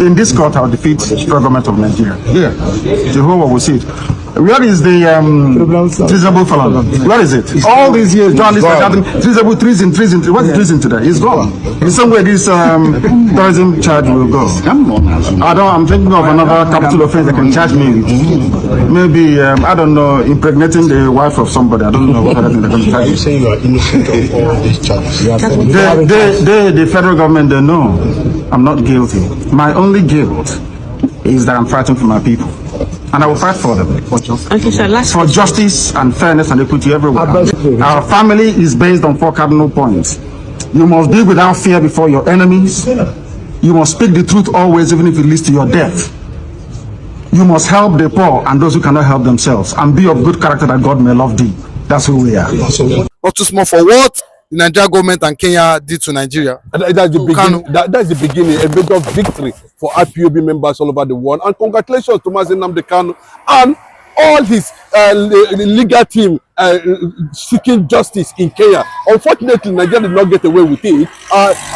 in this court, I'll defeat the federal government of Nigeria. Yeah, the whole world will see it. Where is the treasonable felon? Where is it? All these years, journalists are shouting treasonable, treason. What's treason today? It's gone. In some way, this terrorism charge will go. I'm thinking of another capital offense that can charge me with. Maybe, I don't know, impregnating the wife of somebody. I don't know what other thing they're going to charge. You say you are innocent of all these charges. The federal government, they know I'm not guilty. My only guilt is that I'm fighting for my people. And I will fight for them. Okay, so for justice and fairness and equity everywhere. Our family is based on 4 cardinal points. You must be without fear before your enemies. You must speak the truth always, even if it leads to your death. You must help the poor and those who cannot help themselves, and be of good character that God may love thee. That's who we are. Not too small for what the Nigerian government and Kenya did to Nigeria. That's the beginning. That's the beginning. A major victory for IPOB members all over the world. And congratulations to Nnamdi Kanu and all his legal team seeking justice in Kenya. Unfortunately, Nigeria did not get away with it.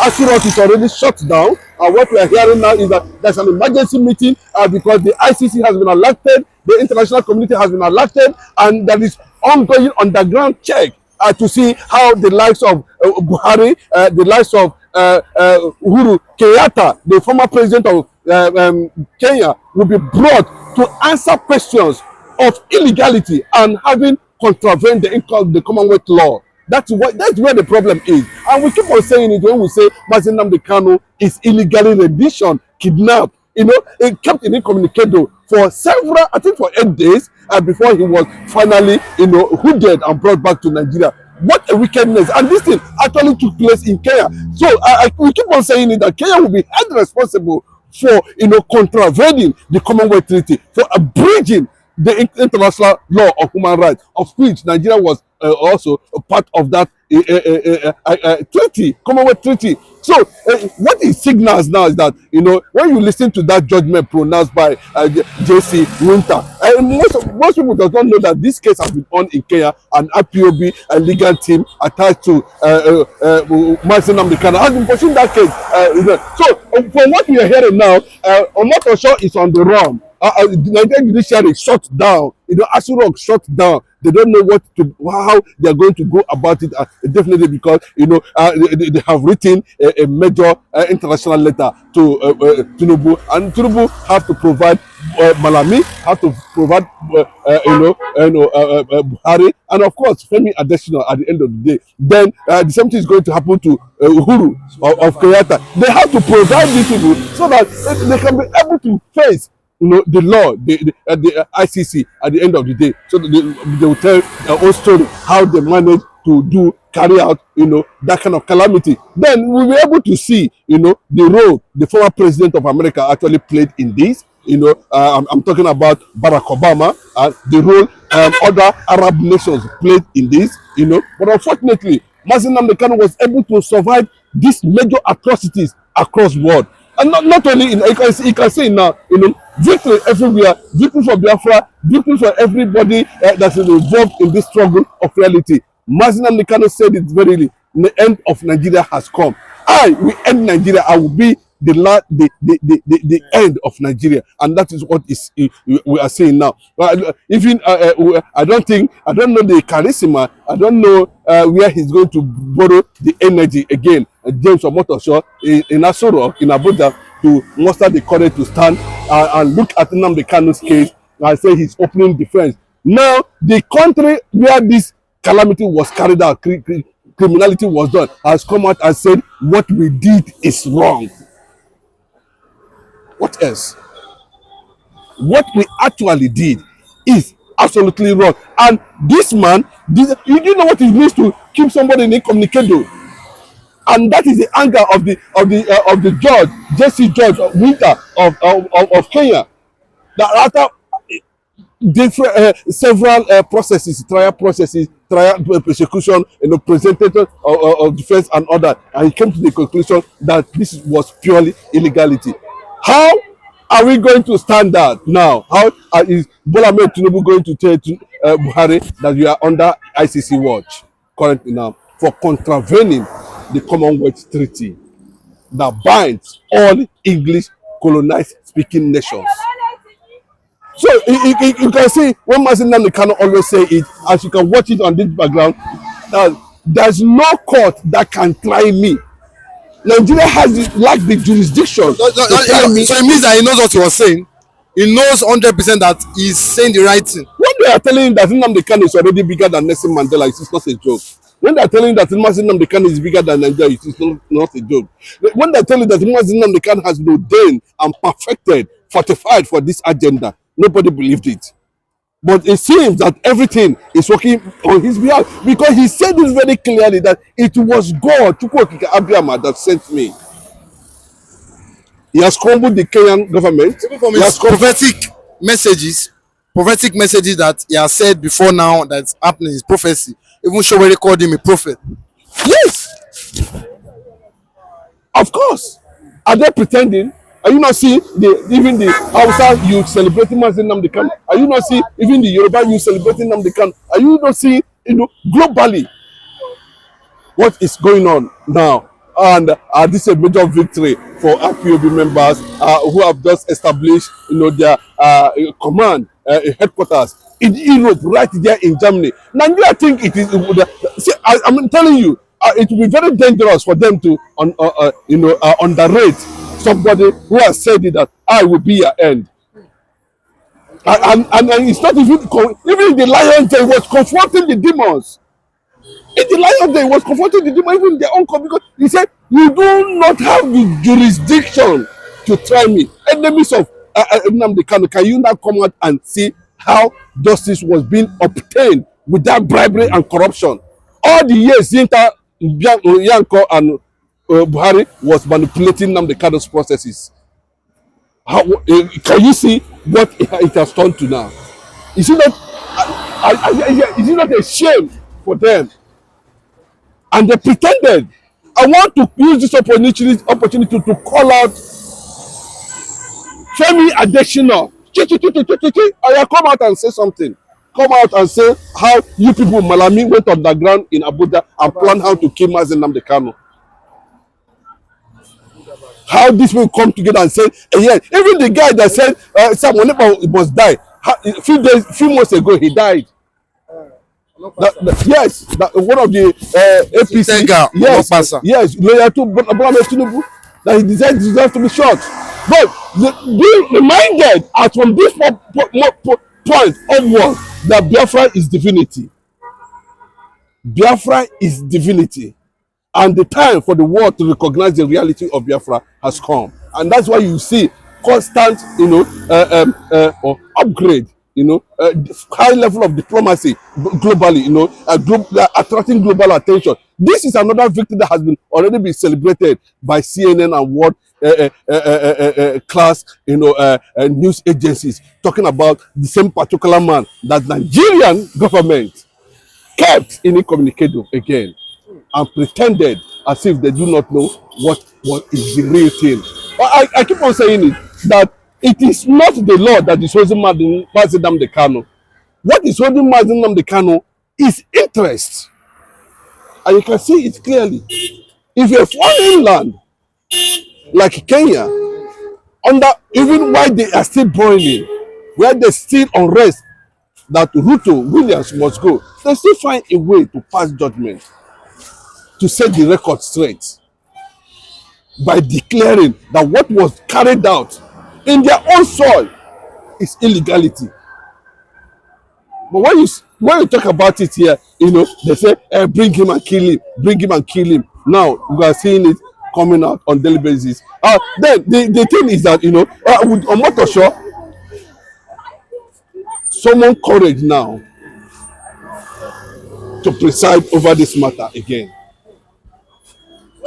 Assurance is already shut down. What we are hearing now is that there's an emergency meeting because the ICC has been elected, the international community has been elected, and there is ongoing underground check to see how the likes of Buhari, the likes of Uhuru Kenyatta, the former president of Kenya, will be brought to answer questions of illegality and having contravened the Commonwealth law. That's where the problem is. And we keep on saying it when we say Nnamdi Kanu is illegally renditioned, kidnapped. You know, it kept incommunicado for several, I think for 8 days, before he was finally, hooded and brought back to Nigeria. What a wickedness. And this thing actually took place in Kenya. So we keep on saying it, that Kenya will be held responsible for, contravening the Commonwealth Treaty, for abridging the international law of human rights, of which Nigeria was also a part of that treaty, Commonwealth Treaty. So what it signals now is that, when you listen to that judgment pronounced by J.Nwita, most people do not know that this case has been on in Kenya, and IPOB legal team attached to Nnamdi Kanu has been pursuing that case. So from what we are hearing now, Omotosho is on the run. The Nigerian judiciary shut down. Asurok shut down. They don't know how they are going to go about it. Definitely because they have written a major international letter to Tinubu, and Tinubu have to provide Malami, have to provide Buhari, and of course Femi Adesina at the end of the day. Then the same thing is going to happen to Uhuru of Kenyatta. They have to provide these people so that they can be able to face the law, the ICC at the end of the day, so that they will tell their own story, how they manage to carry out, that kind of calamity. Then we'll be able to see, the role the former president of America actually played in this. I'm talking about Barack Obama, and the role other Arab nations played in this, But unfortunately, Nnamdi Kanu was able to survive these major atrocities across the world. And not only you can see now, victory everywhere, victory for Biafra, victory for everybody that is involved in this struggle of reality. Nnamdi Kanu said it very, the end of Nigeria has come. I will end Nigeria. I will be the end of Nigeria, and that is what we are saying now. Even I don't know the charisma. I don't know where he's going to borrow the energy again. James Omotosho in Asoro, in Abuja, to muster the courage to stand and look at Nnamdi Kanu's case and say he's opening defense. Now, the country where this calamity was carried out, criminality was done, has come out and said what we did is wrong. What else? What we actually did is absolutely wrong. And this man, you know what it means to keep somebody incommunicado. And that is the anger of the judge, J.Nwita of Kenya. That after several processes, trial prosecution, presentation of defense and other, and he came to the conclusion that this was purely illegality. How are we going to stand that now? How is Bola Ahmed Tinubu going to tell Buhari that you are under ICC watch currently now for contravening the Commonwealth Treaty that binds all English colonized speaking nations. So you can see when Nnamdi Kanu always say it, as you can watch it on this background, there's no court that can try me. Nigeria has lacked the jurisdiction to try me. So it means that he knows what he was saying. He knows 100% that he's saying the right thing. When they are telling you that Nnamdi Kanu is already bigger than Nelson Mandela, it's not a joke. When they are telling you that Nnamdi Kanu is bigger than Nigeria, it's not a joke. When they are telling you that Nnamdi Kanu has been ordained and perfected, fortified for this agenda, nobody believed it. But it seems that everything is working on his behalf, because he said this very clearly that it was God, Chukwuokike Abiyama, that sent me. He has crumbled the Kenyan government. He has prophetic messages that he has said before now that's happening, his prophecy. Even Showeri called him a prophet. Yes, of course. Are they pretending? Are you not seeing even the Hausa youth celebrating Nnamdi Kanu? Are you not seeing even the Yoruba youth celebrating Nnamdi Kanu? Are you not seeing, globally what is going on now? And this is a major victory for IPOB members who have just established, their command headquarters in Europe, right there in Germany. Nigeria, I think it is. See, I'm telling you, it will be very dangerous for them to, underrate somebody who has said it, that I will be your end. And it's not even the Lion Day was confronting the demons. In the Lion Day was confronting the demons, even their own God, because he said, "You do not have the jurisdiction to try me." Enemies of Nnamdi Kanu, can you now come out and see how justice was being obtained without bribery and corruption? All the years Yanko and Buhari was manipulating Nnamdi Kanu's processes. Can you see what it has turned to now? Is it not a shame for them? And they pretended. I want to use this opportunity to call out Femi Adesina. Come out and say something. Come out and say how you people, Malami, went underground in Abuja and planned how to kill Nnamdi Kanu. How this will come together and say, yeah, even the guy that said someone must die, few months ago he died. Yes, one of the APC, yes, loyal to Bola Tinubu, that he deserves to be shot. But be reminded, as from this point onward, that Biafra is divinity. Biafra is divinity. And the time for the world to recognize the reality of Biafra has come. And that's why you see constant, or upgrade, high level of diplomacy globally, attracting global attention. This is another victory that has already been celebrated by CNN and world class, news agencies, talking about the same particular man that Nigerian government kept incommunicado again and pretended as if they do not know what is the real thing. I keep on saying it, that it is not the law that is holding Nnamdi Kanu. What is holding Nnamdi Kanu is interest. And you can see it clearly. If a foreign land like Kenya, even while they are still boiling, where they still unrest that Ruto Williams must go, they still find a way to pass judgment, to set the record straight by declaring that what was carried out in their own soil is illegality. But when you talk about it here, they say, bring him and kill him, bring him and kill him. Now we are seeing it coming out on daily basis. Then the thing is that, with Omotosho, summon courage now to preside over this matter again.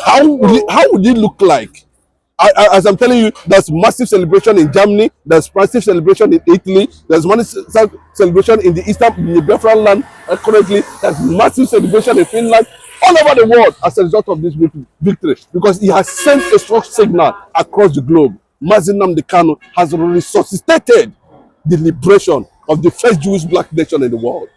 How would it look like? As I'm telling you, there's massive celebration in Germany, there's massive celebration in Italy, there's massive celebration in the Biafran land currently, there's massive celebration in Finland, all over the world as a result of this victory, because he has sent a strong signal across the globe. Nnamdi Kanu has resuscitated the liberation of the first Jewish black nation in the world.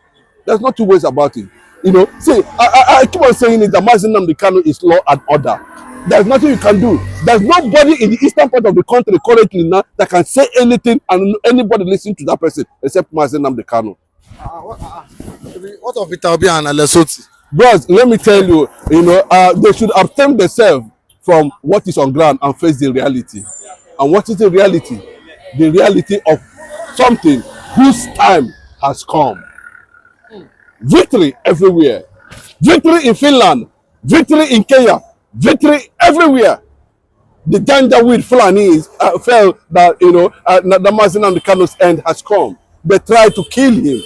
There's no two ways about it. See, I keep on saying it, that Nnamdi Kanu is law and order. There's nothing you can do. There's nobody in the eastern part of the country currently now that can say anything and anybody listen to that person except Mazi Nnamdi Kanu. What of Peter Obi and Lesotho? Bros, let me tell you, they should abstain themselves from what is on ground and face the reality. And what is the reality? The reality of something whose time has come. Victory everywhere. Victory in Finland. Victory in Kenya. Victory everywhere. The Janjaweed Fulani felt that Nnamdi Nnamdi Kanu's end has come. They tried to kill him,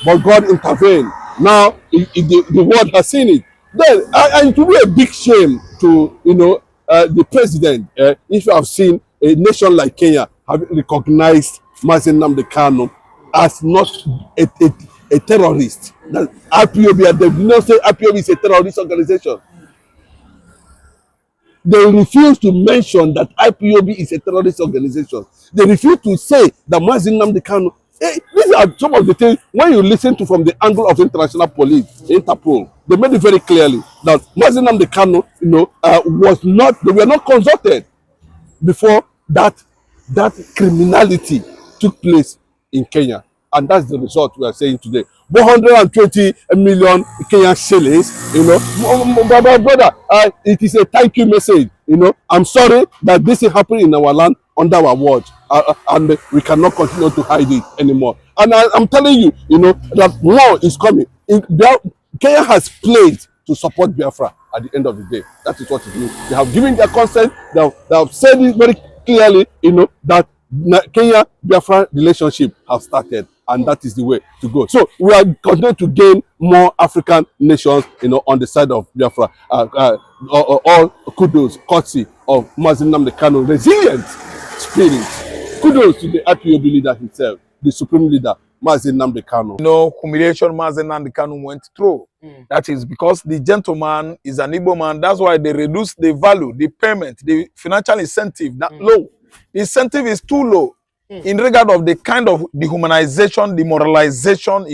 but God intervened. Now the world has seen it. Then and it will be a big shame to the president if you have seen a nation like Kenya have recognized Mazi Nnamdi Kanu as not a terrorist. That IPOB, they do not say IPOB is a terrorist organization. They refuse to mention that IPOB is a terrorist organization. They refuse to say that Mazi Nnamdi Kanu. These are some of the things when you listen to from the angle of international police, Interpol, they made it very clearly that Mazi Nnamdi Kanu, they were not consulted before that criminality took place in Kenya. And that's the result we are saying today. 120 million Kenyan shillings, brother, it is a thank you message. I'm sorry that this is happening in our land under our watch, and we cannot continue to hide it anymore. And I'm telling you, that war is coming. Kenya has played to support Biafra at the end of the day. That is what it means. They have given their consent. They have said it very clearly, that Kenya-Biafra relationship have started. And that is the way to go. So we are continuing to gain more African nations, on the side of Biafra. All kudos, courtesy of Mazi Nnamdi Kanu, resilient spirit. Kudos to the IPOB leader himself, the supreme leader, Mazi Nnamdi Kanu. Humiliation Mazi Nnamdi Kanu went through. That is because the gentleman is an Igbo man. That's why they reduce the value, the payment, the financial incentive that low. The incentive is too low. In regard of the kind of dehumanization, demoralization,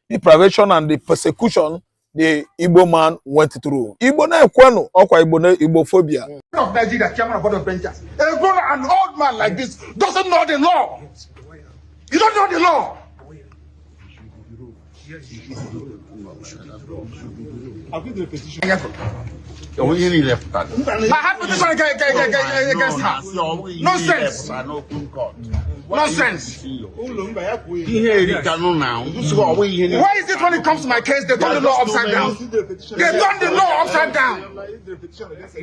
deprivation and the persecution the Igbo man went through. Igbo na ekwenu, okwa Igbo na Igbo phobia. Of Nigeria, chairman of board of benchers. A grown an old man like this doesn't know the law. You don't know the law. I have petition against her. Nonsense. Nonsense. Why is it when it comes to my case, they turn the law upside down? They turn the law upside down.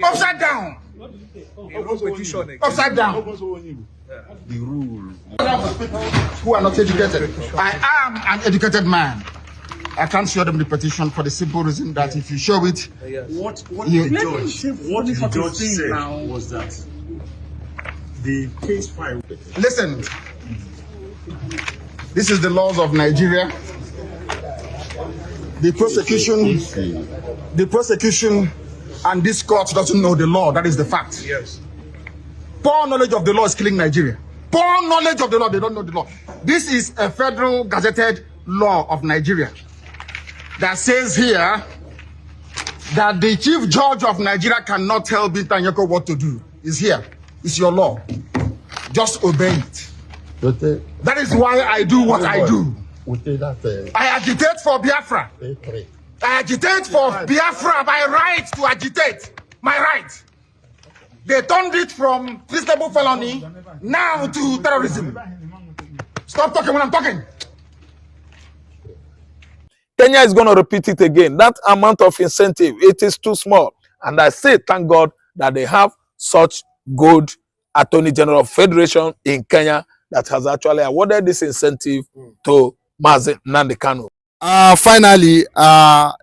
Upside down. Upside down. The rules. Who are not educated. I am an educated man. I can't show them the petition for the simple reason that if you show it, what the judge said was that the case file. Listen, this is the laws of Nigeria. The prosecution, and this court doesn't know the law. That is the fact. Yes. Poor knowledge of the law is killing Nigeria. Poor knowledge of the law, they don't know the law. This is a federal gazetted law of Nigeria that says here that the chief judge of Nigeria cannot tell Binta Nyeko what to do. It's here. It's your law. Just obey it. That is why I do what I do. I agitate for Biafra. I agitate for Biafra by right to agitate. My right. They turned it from treasonable felony now to terrorism. Stop talking when I'm talking. Kenya is going to repeat it again. That amount of incentive, it is too small. And I say, thank God that they have such good Attorney General Federation in Kenya that has actually awarded this incentive to Mazi Nnamdi Kanu. Finally,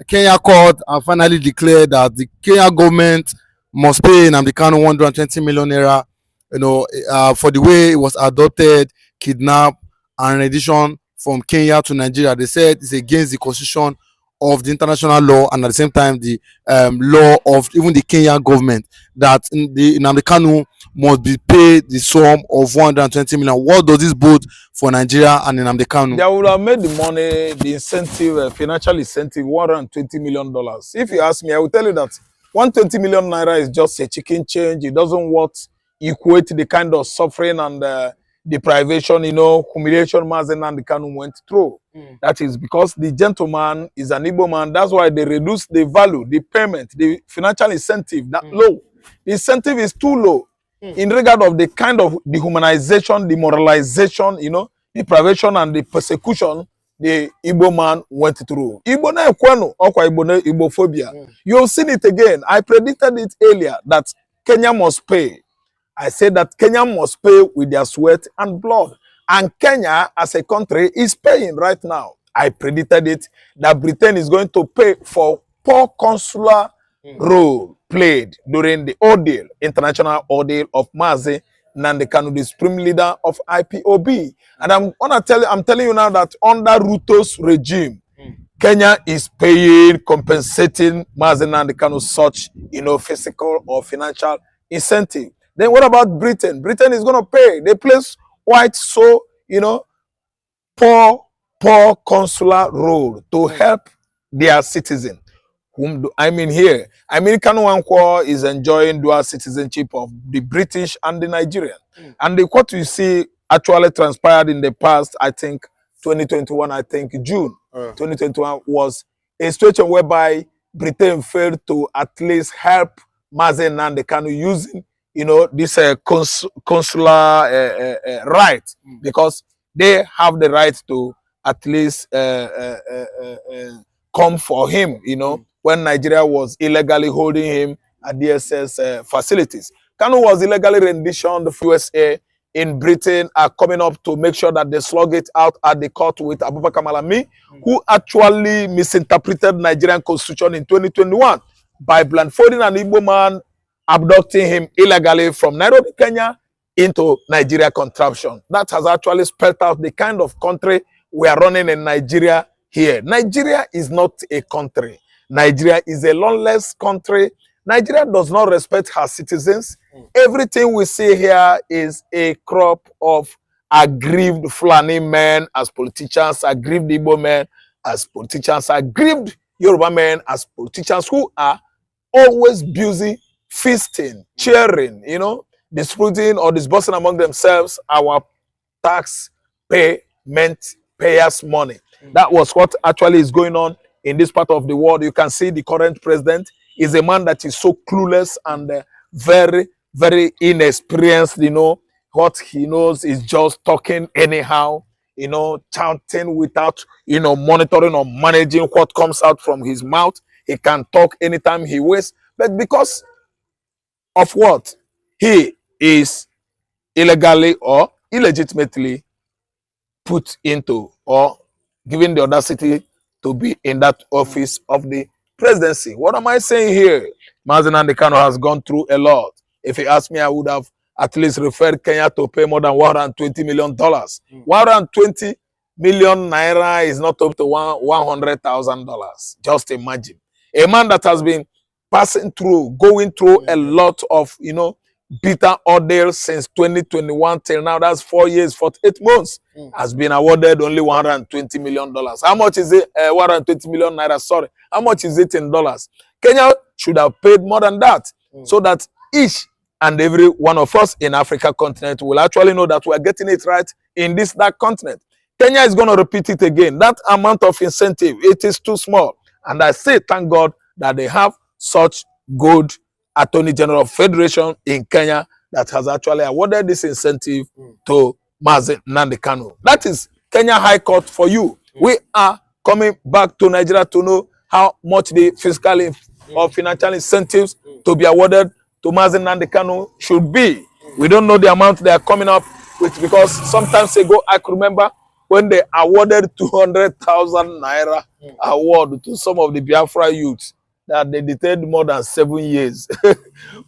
Kenya court finally declared that the Kenya government must pay Nnamdi Kanu 120 million naira, for the way it was adopted, kidnapped, and rendition from Kenya to Nigeria. They said it's against the constitution of the international law and at the same time the law of even the Kenyan government that the Nnamdi Kanu must be paid the sum of 120 million. What does this bode for Nigeria and Nnamdi Kanu? They would have made the money, the incentive, financial incentive, $120 million. If you ask me, I will tell you that 120 million naira is just a chicken change. It doesn't what equate the kind of suffering and deprivation, you know, humiliation Mazen and the Kanu went through. That is because the gentleman is an Igbo man. That's why they reduce the value, the payment, the financial incentive that low. The incentive is too low in regard of the kind of dehumanization, demoralization, you know, deprivation and the persecution the Igbo man went through. Igbo na ekwenu, okwa Igbo na Igbophobia. You've seen it again. I predicted it earlier that Kenya must pay. I said that Kenya must pay with their sweat and blood. And Kenya as a country is paying right now. I predicted it that Britain is going to pay for poor consular role played during the ordeal, international ordeal of Mazi Nnamdi Kanu, the supreme leader of IPOB. And I'm telling you now that under Ruto's regime, Kenya is paying, compensating Mazi Nnamdi Kanu such, you know, physical or financial incentive. Then what about Britain? Britain is going to pay. They place quite so, you know, poor consular role to help their citizen. Whom do I mean here? I mean Kanu Wankwo is enjoying dual citizenship of the British and the Nigerian. And what you see actually transpired in the past, I think 2021, I think June 2021 was a situation whereby Britain failed to at least help Mazi Nnamdi Kanu using, you know, this consular right, because they have the right to at least come for him, you know, when Nigeria was illegally holding him at DSS facilities. Kanu was illegally renditioned. The USA in Britain are coming up to make sure that they slug it out at the court with Abubakar Malami, who actually misinterpreted Nigerian constitution in 2021 by blindfolding an Igbo man, abducting him illegally from Nairobi, Kenya, into Nigeria contraption. That has actually spelled out the kind of country we are running in Nigeria here. Nigeria is not a country. Nigeria is a lawless country. Nigeria does not respect her citizens. Everything we see here is a crop of aggrieved Fulani men as politicians, aggrieved Igbo men as politicians, aggrieved Yoruba men as politicians who are always busy feasting, cheering, you know, disputing or disbursing among themselves our tax payers' money. That was what actually is going on in this part of the world. You can see the current president is a man that is so clueless and very, very inexperienced. You know, what he knows is just talking anyhow, you know, chanting without, you know, monitoring or managing what comes out from his mouth. He can talk anytime he wishes, but because of what he is illegally or illegitimately put into or given the audacity to be in that office of the presidency. What am I saying here? Mazi Nnamdi Kanu has gone through a lot. If he asked me, I would have at least referred Kenya to pay more than $120 million. 120 million naira is not up to $100,000. Just imagine. A man that has been passing through, going through a lot of, you know, bitter ordeal since 2021 till now. That's 4 years, 48 months. Has been awarded only $120 million. How much is it? 120 million naira, sorry. How much is it in dollars? Kenya should have paid more than that, so that each and every one of us in Africa continent will actually know that we are getting it right in this dark continent. Kenya is going to repeat it again. That amount of incentive, it is too small. And I say, thank God that they have such good Attorney General of Federation in Kenya that has actually awarded this incentive to Mazi Nnamdi Kanu. That is Kenya High Court for you. We are coming back to Nigeria to know how much the fiscal or financial incentives to be awarded to Mazi Nnamdi Kanu should be. We don't know the amount they are coming up with, because sometimes ago I could remember when they awarded 200,000 naira award to some of the Biafra youths that they detained more than 7 years.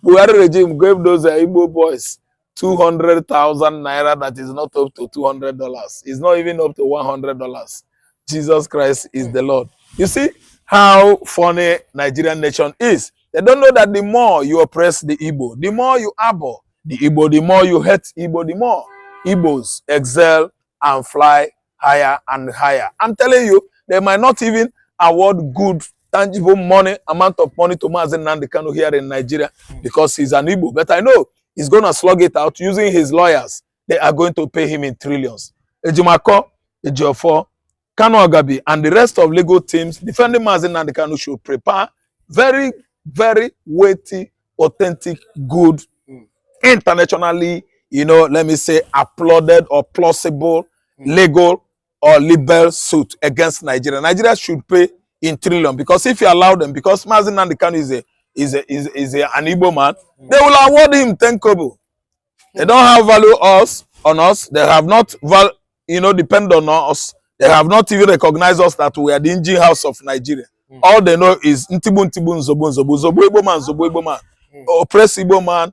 Buhari regime gave those Igbo boys 200,000 naira. That is not up to $200. It's not even up to $100. Jesus Christ is the Lord. You see how funny Nigerian nation is. They don't know that the more you oppress the Igbo, the more you abhor the Igbo, the more you hate Igbo, the more Igbos excel and fly higher and higher. I'm telling you, they might not even award good tangible money, amount of money to Mazen Nnamdi Kanu here in Nigeria because he's an Igbo. But I know he's going to slug it out using his lawyers. They are going to pay him in trillions. Ejimako, Ejiofor, Kanu Agabi, and the rest of legal teams defending Mazen Nnamdi Kanu should prepare very, very weighty, authentic, good, internationally, you know, let me say, applauded or plausible, legal or liberal suit against Nigeria. Nigeria should pay in trillion because if you allow them, because Mazen Nnamdi Kanu is an Igbo man, they will award him 10 kobo. They don't have value on us. They have not depend on us. They have not even recognized us that we are the engine house of Nigeria. All they know is Ntibu Nzobo Igbo man, oppress Igbo man,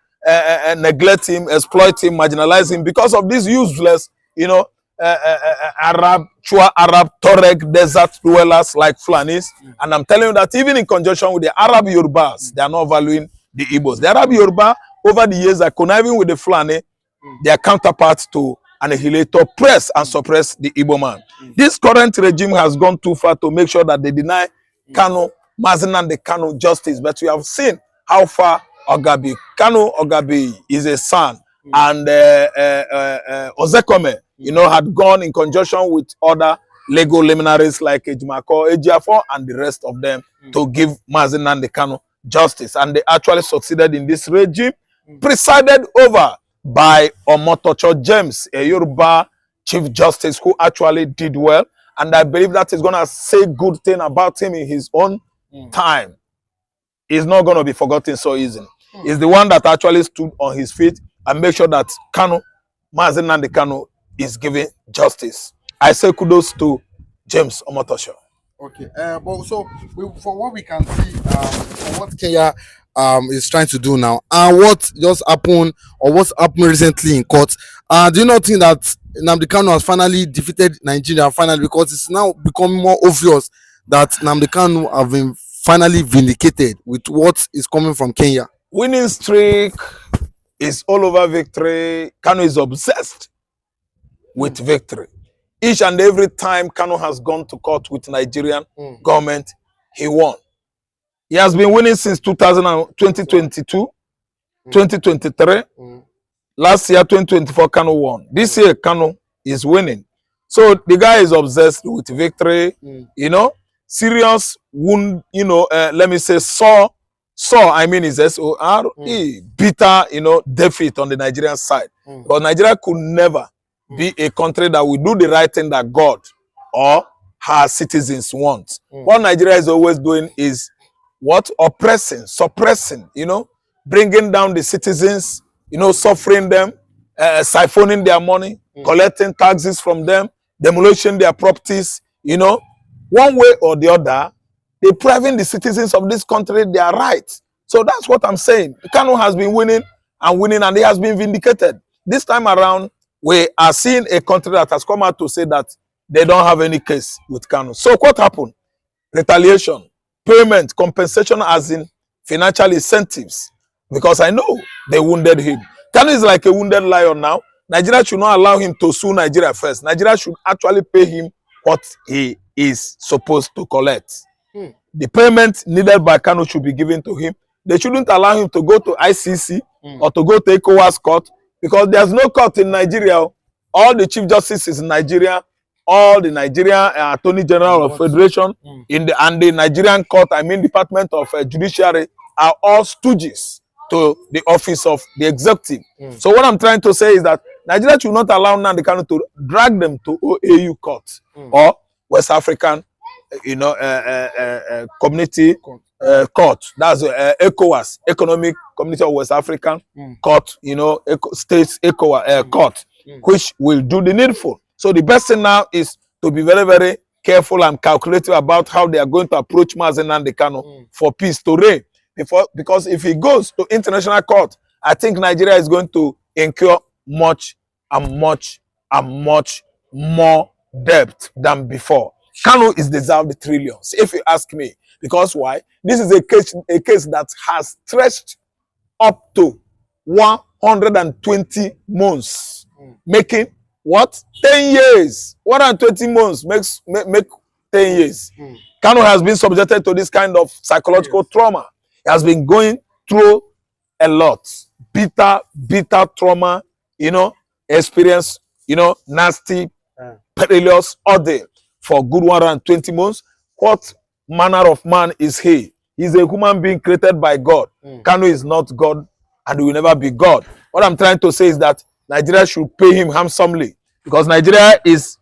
neglect him, exploit him, marginalize him because of these useless, Arab Tuareg desert dwellers like Fulanis. And I'm telling you that even in conjunction with the Arab Yorubas, they are not valuing the Igbos. The Arab Yoruba, over the years, are conniving with the Fulani, their counterparts to annihilate, oppress, and suppress the Igbo man. This current regime has gone too far to make sure that they deny Kanu, Mazen Nnamdi Kanu justice. But we have seen how far Kanu Ogabi is a son, and Ozekome, had gone in conjunction with other legal luminaries like Ejimako, Ejiofor, and the rest of them to give Mazen Nnamdi Kanu justice. And they actually succeeded in this regime, presided over by Omotocho James, a Yoruba Chief Justice who actually did well. And I believe that is going to say good thing about him in his own time. He's not going to be forgotten so easily. He's the one that actually stood on his feet and make sure that Kanu, Mazen Nnamdi Kanu, is given justice. I say kudos to James Omotocho. Okay, but so for what we can see, for what Kenya is trying to do now, and what just happened or what's happened recently in court, do you not think that Nnamdi Kanu has finally defeated Nigeria finally, because it's now becoming more obvious that Nnamdi Kanu have been finally vindicated with what is coming from Kenya? Winning streak is all over victory. Kanu is obsessed with victory. Each and every time Kanu has gone to court with Nigerian government, he won. He has been winning since 2022, 2023. Last year, 2024, Kanu won. This year, Kanu is winning. So the guy is obsessed with victory, serious wound, let me say, I mean, is S-O-R-E, bitter, defeat on the Nigerian side. But Nigeria could never be a country that will do the right thing that God or her citizens want. What Nigeria is always doing is what? Oppressing, suppressing, bringing down the citizens, suffering them, siphoning their money, collecting taxes from them, demolishing their properties, one way or the other, depriving the citizens of this country their rights. So that's what I'm saying. Kanu has been winning, and he has been vindicated. This time around, we are seeing a country that has come out to say that they don't have any case with Kanu. So what happened? Retaliation, payment, compensation as in financial incentives. Because I know they wounded him. Kanu is like a wounded lion now. Nigeria should not allow him to sue Nigeria first. Nigeria should actually pay him what he is supposed to collect. The payment needed by Kanu should be given to him. They shouldn't allow him to go to ICC or to go to ECOWAS court, because there's no court in Nigeria. All the chief justices in Nigeria, all the Nigerian Attorney General of Federation and the Nigerian court, Department of Judiciary, are all stooges to the office of the executive. So what I'm trying to say is that Nigeria should not allow Nnamdi Kanu to drag them to OAU court or West African, community court. That's ECOWAS, Economic Community of West African court, states ECOWAS court, which will do the needful. So the best thing now is to be very, very careful and calculative about how they are going to approach Mazen Nnamdi Kanu for peace to reign. Because if he goes to international court, I think Nigeria is going to incur much and much and much more debt than before. Kanu is deserved the trillions, if you ask me. Because why? This is a case that has stretched up to 120 months, making what? 10 years. 120 months make 10 years. Kanu has been subjected to this kind of psychological trauma. He has been going through a lot. Bitter trauma, experience, nasty, perilous ordeal for good 120 months. What manner of man is he? He's a human being created by God. Kanu is not God and will never be God. What I'm trying to say is that Nigeria should pay him handsomely, because Nigeria is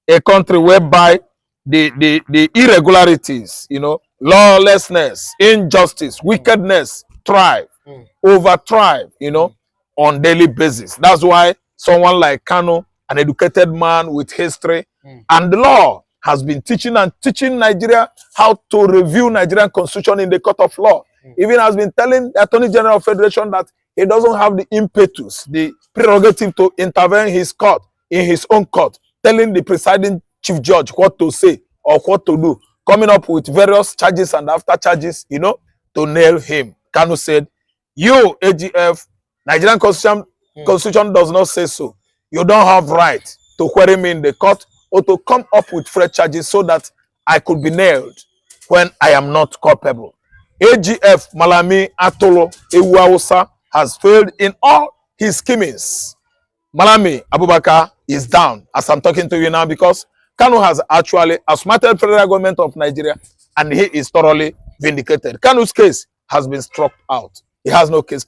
a country whereby the irregularities, lawlessness, injustice, wickedness thrive, thrive, on daily basis. That's why someone like Kanu, an educated man with history and the law, has been teaching Nigeria how to review Nigerian constitution in the court of law. Even has been telling the Attorney General of Federation that he doesn't have the impetus, the prerogative to intervene in his own court, telling the presiding chief judge what to say or what to do, coming up with various charges and after charges, to nail him. Kanu said, you, AGF, Nigerian constitution does not say so. You don't have right to query me in the court or to come up with fresh charges so that I could be nailed when I am not culpable. AGF Malami Atolo Ewuausa has failed in all his schemings. Malami Abubakar is down as I'm talking to you now, because Kanu has actually outsmarted federal government of Nigeria and he is thoroughly vindicated. Kanu's case has been struck out. He has no case